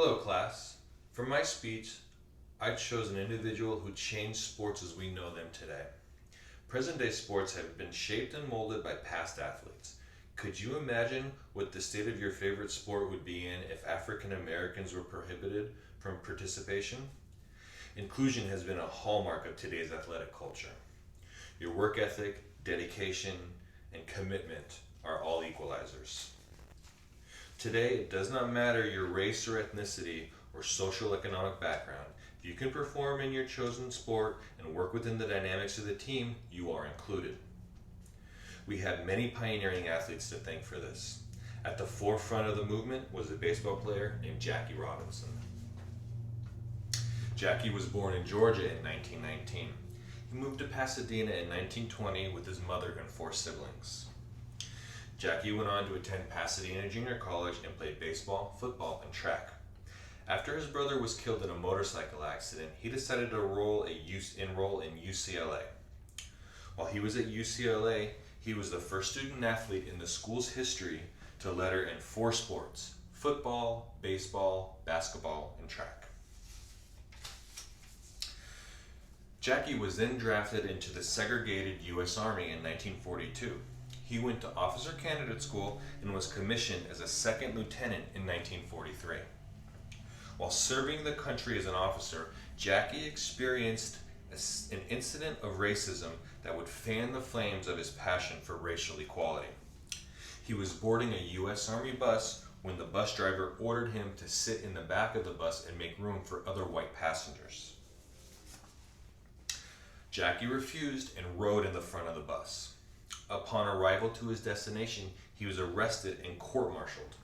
Hello, class. For my speech, I chose an individual who changed sports as we know them today. Present day sports have been shaped and molded by past athletes. Could you imagine what the state of your favorite sport would be in if African Americans were prohibited from participation? Inclusion has been a hallmark of today's athletic culture. Your work ethic, dedication, and commitment are all equalizers. Today, it does not matter your race or ethnicity or social economic background. If you can perform in your chosen sport and work within the dynamics of the team, you are included. We have many pioneering athletes to thank for this. At the forefront of the movement was a baseball player named Jackie Robinson. Jackie was born in Georgia in 1919. He moved to Pasadena in 1920 with his mother and 4 siblings. Jackie went on to attend Pasadena Junior College and played baseball, football, and track. After his brother was killed in a motorcycle accident, he decided to enroll in UCLA. While he was at UCLA, he was the first student athlete in the school's history to letter in 4 sports: football, baseball, basketball, and track. Jackie was then drafted into the segregated U.S. Army in 1942. He went to officer candidate school and was commissioned as a second lieutenant in 1943. While serving the country as an officer, Jackie experienced an incident of racism that would fan the flames of his passion for racial equality. He was boarding a U.S. Army bus when the bus driver ordered him to sit in the back of the bus and make room for other white passengers. Jackie refused and rode in the front of the bus. Upon arrival to his destination, he was arrested and court-martialed.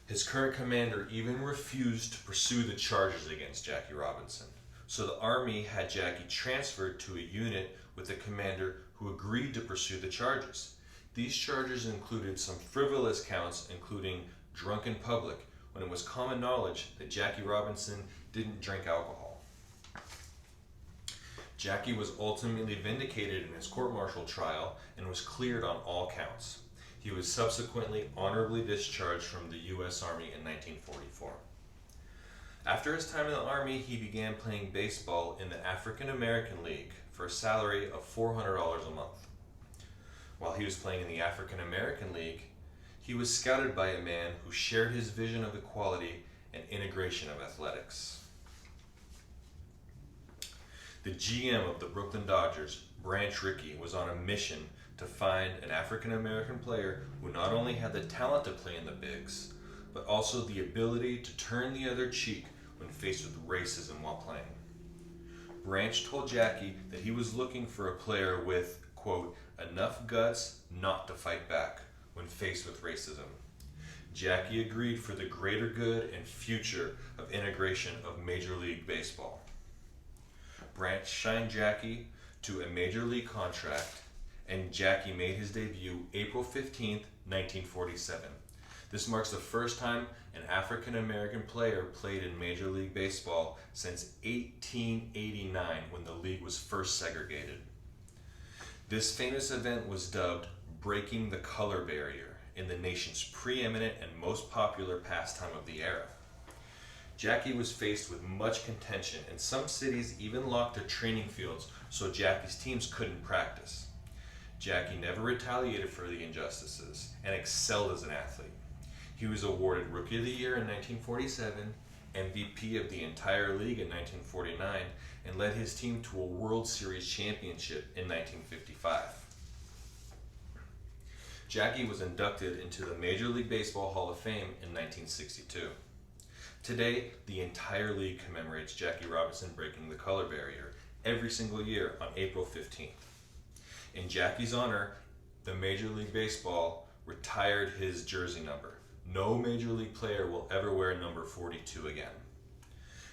His current commander even refused to pursue the charges against Jackie Robinson, so the Army had Jackie transferred to a unit with a commander who agreed to pursue the charges. These charges included some frivolous counts, including drunk in public, when it was common knowledge that Jackie Robinson didn't drink alcohol. Jackie was ultimately vindicated in his court-martial trial and was cleared on all counts. He was subsequently honorably discharged from the U.S. Army in 1944. After his time in the Army, he began playing baseball in the African American League for a salary of $400 a month. While he was playing in the African American League, he was scouted by a man who shared his vision of equality and integration of athletics. The GM of the Brooklyn Dodgers, Branch Rickey, was on a mission to find an African American player who not only had the talent to play in the bigs, but also the ability to turn the other cheek when faced with racism while playing. Branch told Jackie that he was looking for a player with, quote, enough guts not to fight back when faced with racism. Jackie agreed for the greater good and future of integration of Major League Baseball. Branch signed Jackie to a major league contract, and Jackie made his debut April 15, 1947. This marks the first time an African American player played in Major League Baseball since 1889, when the league was first segregated. This famous event was dubbed Breaking the Color Barrier in the nation's preeminent and most popular pastime of the era. Jackie was faced with much contention, and some cities even locked their training fields so Jackie's teams couldn't practice. Jackie never retaliated for the injustices and excelled as an athlete. He was awarded Rookie of the Year in 1947, MVP of the entire league in 1949, and led his team to a World Series championship in 1955. Jackie was inducted into the Major League Baseball Hall of Fame in 1962. Today, the entire league commemorates Jackie Robinson breaking the color barrier every single year on April 15th. In Jackie's honor, the Major League Baseball retired his jersey number. No Major League player will ever wear number 42 again.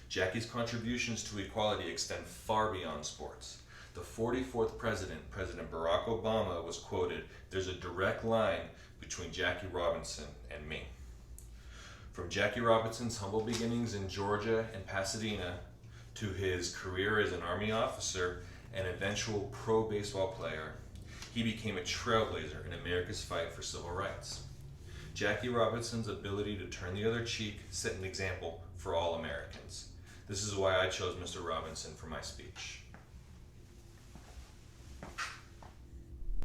Jackie's contributions to equality extend far beyond sports. The 44th president, President Barack Obama, was quoted, "There's a direct line between Jackie Robinson and me." From Jackie Robinson's humble beginnings in Georgia and Pasadena to his career as an Army officer and eventual pro baseball player, he became a trailblazer in America's fight for civil rights. Jackie Robinson's ability to turn the other cheek set an example for all Americans. This is why I chose Mr. Robinson for my speech.